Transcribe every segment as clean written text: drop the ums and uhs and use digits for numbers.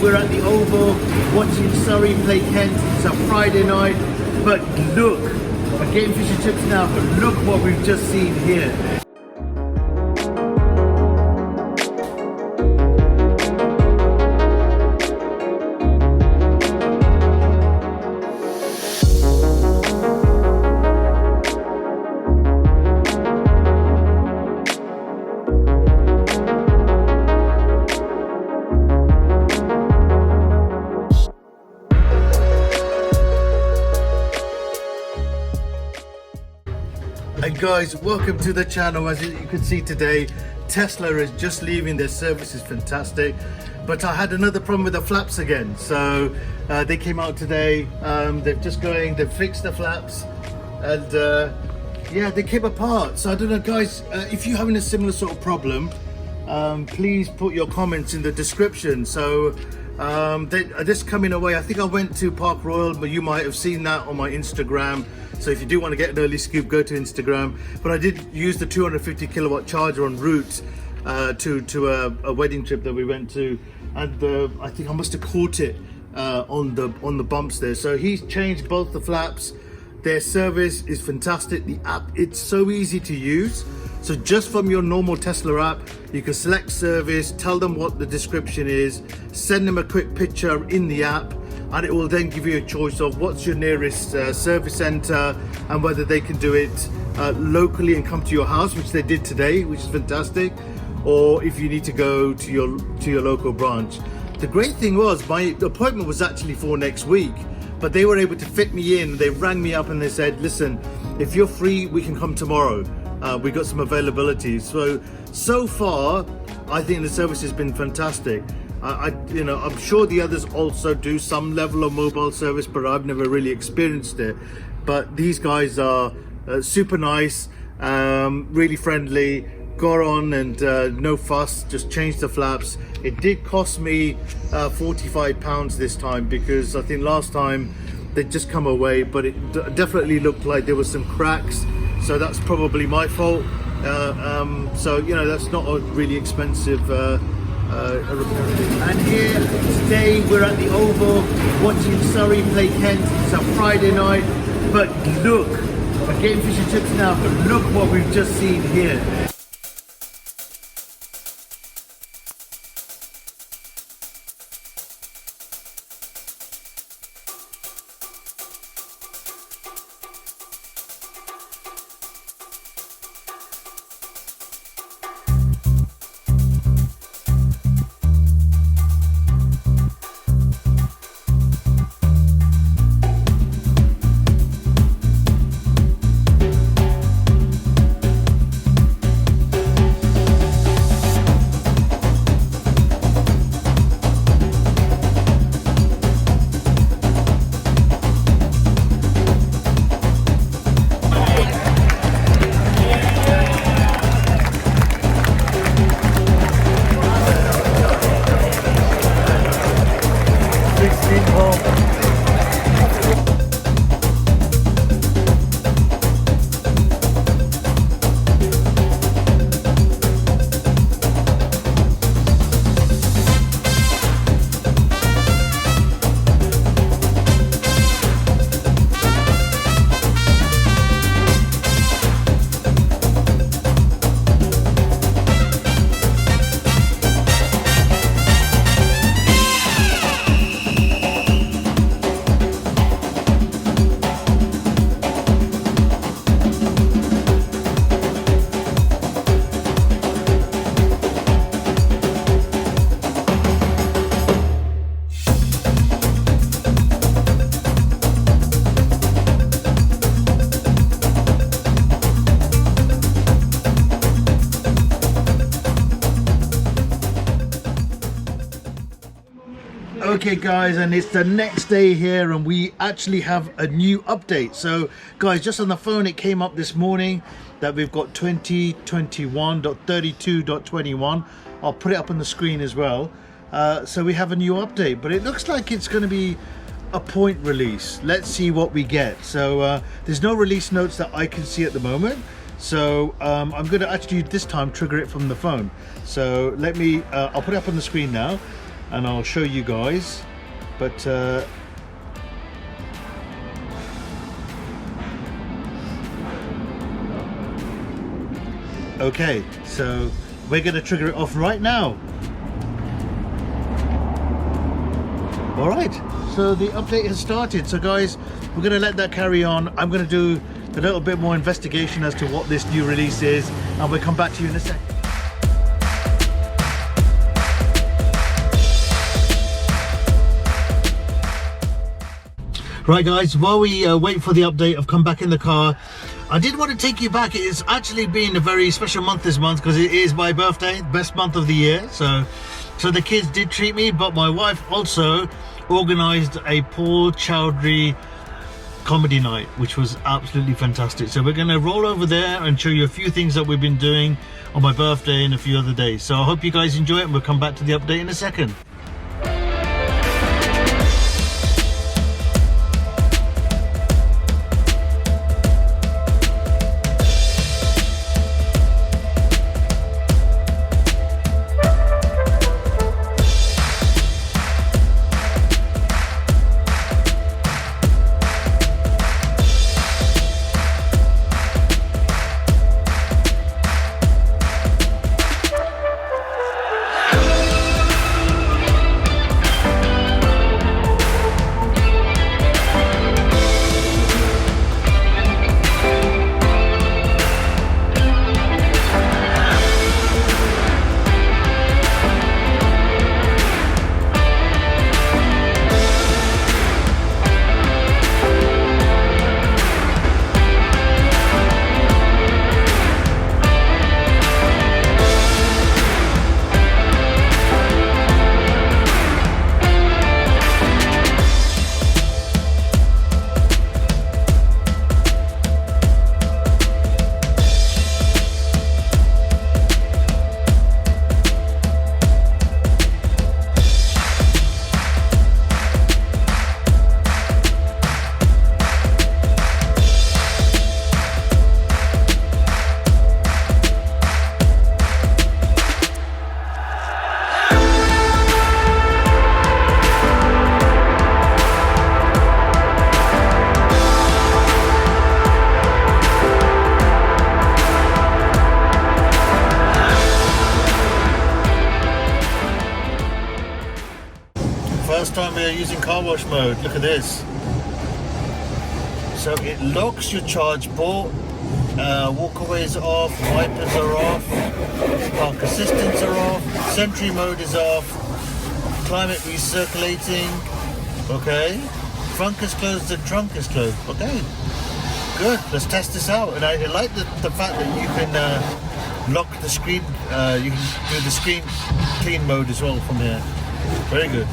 we're at the Oval watching Surrey play Kent. It's a Friday night, but look, we're getting fish and chips now, but look what we've just seen here. Hey guys, welcome to the channel. As you can see today, Tesla is just leaving. Their service is fantastic, but I had another problem with the flaps again. So they came out today. They've fixed the flaps, and yeah, they came apart. So I don't know, guys, if you're having a similar sort of problem, please put your comments in the description. So they are just coming away. I think I went to Park Royal, but you might have seen that on my Instagram. So if you do want to get an early scoop, go to Instagram. But I did use the 250 kilowatt charger en route to a wedding trip that we went to, and I think I must have caught it on the bumps there. So he's changed both the flaps. Their service is fantastic. The app, it's so easy to use. So just from your normal Tesla app, you can select service, tell them what the description is, send them a quick picture in the app, and it will then give you a choice of what's your nearest service center and whether they can do it locally and come to your house, which they did today, which is fantastic, or if you need to go to your local branch. The great thing was my appointment was actually for next week, but they were able to fit me in. They rang me up and they said, listen, if you're free, we can come tomorrow. We got some availability. So far, I think the service has been fantastic. I'm sure the others also do some level of mobile service, but I've never really experienced it. But these guys are super nice, really friendly, got on and no fuss, just changed the flaps. It did cost me £45 this time, because I think last time they'd just come away, but it definitely looked like there were some cracks. So that's probably my fault. So, you know, that's not a really expensive and here today we're at the Oval watching Surrey play Kent. It's a Friday night, but look, we're getting fish and chips now, but look what we've just seen here. Okay guys, and it's the next day here and we actually have a new update. So guys, just on the phone it came up this morning that we've got 2021.32.21. I'll put it up on the screen as well. So we have a new update, but it looks like it's going to be a point release. Let's see what we get. So there's no release notes that I can see at the moment. So I'm going to actually this time trigger it from the phone. So let me, I'll put it up on the screen now. and I'll show you guys. But okay, so we're going to trigger it off right now. All right, so the update has started. So guys, we're going to let that carry on. I'm going to do a little bit more investigation as to what this new release is, and we'll come back to you in a sec. Right guys, while we wait for the update, I've come back in the car. I did want to take you back. It's actually been a very special month this month because it is my birthday, best month of the year. So the kids did treat me, but my wife also organized a Paul Chowdhury comedy night, which was absolutely fantastic. So we're going to roll over there and show you a few things that we've been doing on my birthday and a few other days. So I hope you guys enjoy it, and we'll come back to the update in a second. First time we are using car wash mode. Look at this. So it locks your charge port, walkaways off, wipers are off, park assistants are off, sentry mode is off, climate recirculating, okay, trunk is closed and trunk is closed, okay, good, let's test this out. And I like the fact that you can lock the screen, you can do the screen clean mode as well from here, very good.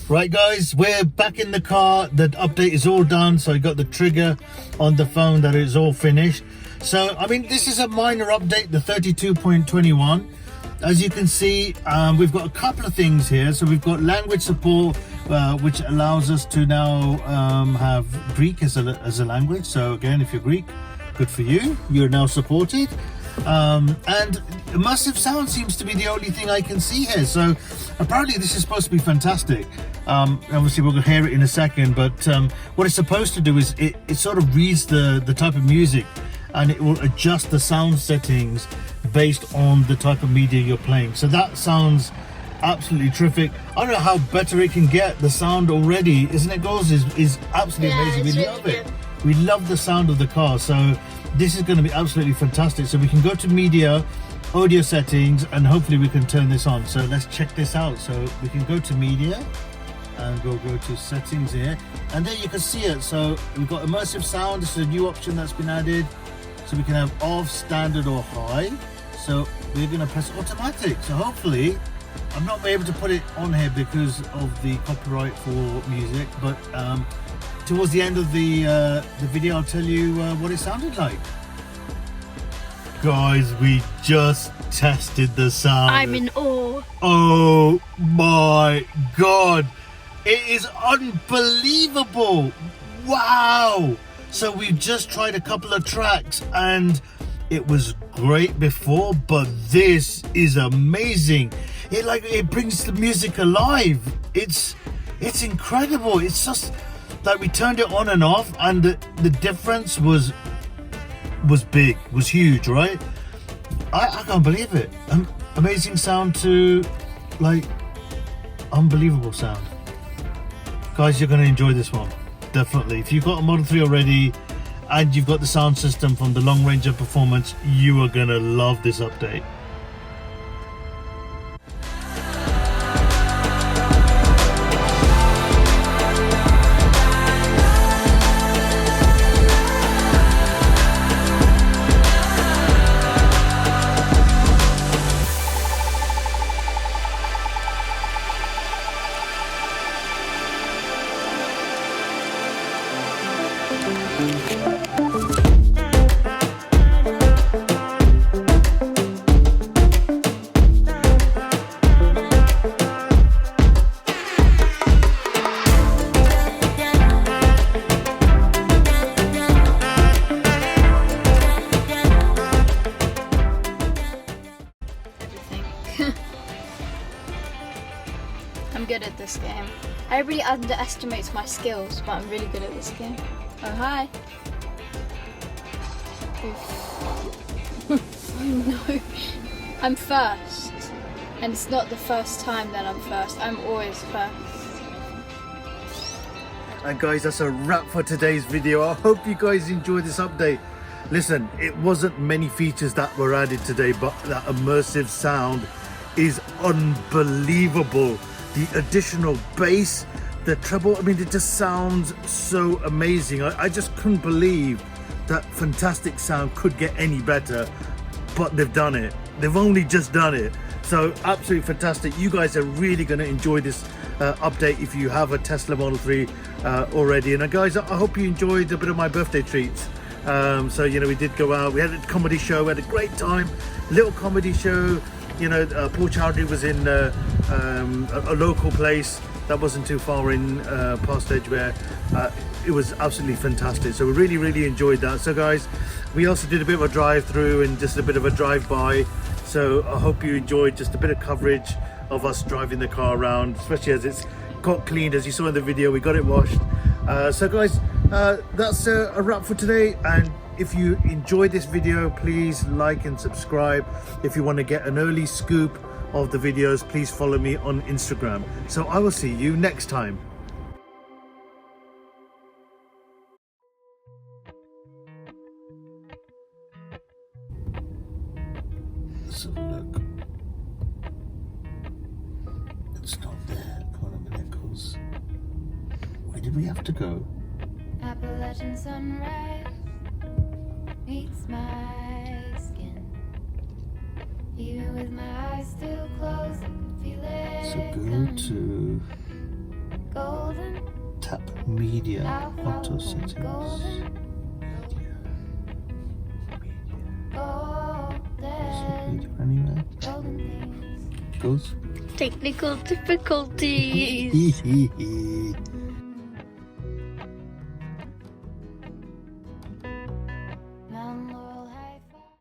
Right guys, we're back in the car. The update is all done, so I got the trigger on the phone that it's all finished. So I mean, this is a minor update, the 32.21. As you can see, we've got a couple of things here. So we've got language support, which allows us to now have Greek as a language. So again, if you're Greek, good for you, you're now supported. And immersive sound seems to be the only thing I can see here, so apparently this is supposed to be fantastic. Obviously we're going to hear it in a second, but what it's supposed to do is it sort of reads the type of music, and it will adjust the sound settings based on the type of media you're playing. So that sounds absolutely terrific. I don't know how better it can get. The sound already, isn't it, girls, is absolutely amazing. We love it. We love the sound of the car. So this is going to be absolutely fantastic. So we can go to media, audio settings, and hopefully we can turn this on. So let's check this out. So we can go to media and we'll go to settings here, and there you can see it. So we've got immersive sound. This is a new option that's been added. So we can have off, standard, or high. So we're going to press automatic. So hopefully, I'm not able to put it on here because of the copyright for music, but towards the end of the video, I'll tell you what it sounded like. Guys, we just tested the sound. I'm in awe. Oh my god, it is unbelievable. Wow. So we've just tried a couple of tracks and it was great before, but this is amazing. It brings the music alive. It's incredible. It's just like we turned it on and off, and the difference was big, was huge, right? I can't believe it. Amazing sound to like unbelievable sound. Guys, you're going to enjoy this one, definitely. If you've got a Model 3 already and you've got the sound system from the long range of performance, you are going to love this update. I'm good at this game. Everybody underestimates my skills, but I'm really good at this game. Oh, hi. Oh no. I'm first. And it's not the first time that I'm first. I'm always first. And guys, that's a wrap for today's video. I hope you guys enjoyed this update. Listen, it wasn't many features that were added today, but that immersive sound is unbelievable. The additional bass, the treble, I mean, it just sounds so amazing. I just couldn't believe that fantastic sound could get any better, but they've done it. They've only just done it. So absolutely fantastic. You guys are really going to enjoy this update if you have a Tesla Model 3 already. And guys, I hope you enjoyed a bit of my birthday treats. So, you know, we did go out, we had a comedy show, we had a great time, little comedy show. You know, Paul Chowdhury was in a local place that wasn't too far in past Edgware. It was absolutely fantastic. So we really enjoyed that. So guys, we also did a bit of a drive through and just a bit of a drive by. So I hope you enjoyed just a bit of coverage of us driving the car around, especially as it's got cleaned. As you saw in the video, we got it washed. So guys, that's a wrap for today. And if you enjoyed this video, please like and subscribe. If you want to get an early scoop of the videos, please follow me on Instagram. So I will see you next time. Let's have a look. It's not there. Come on a minute, goes. Where did we have to go? Appalachian sunrise meets my skin. Even with my eyes still closed, I can feel it. So go to golden. tap media, auto settings. Golden. Media anywhere. Golden things. Goes. Technical difficulties.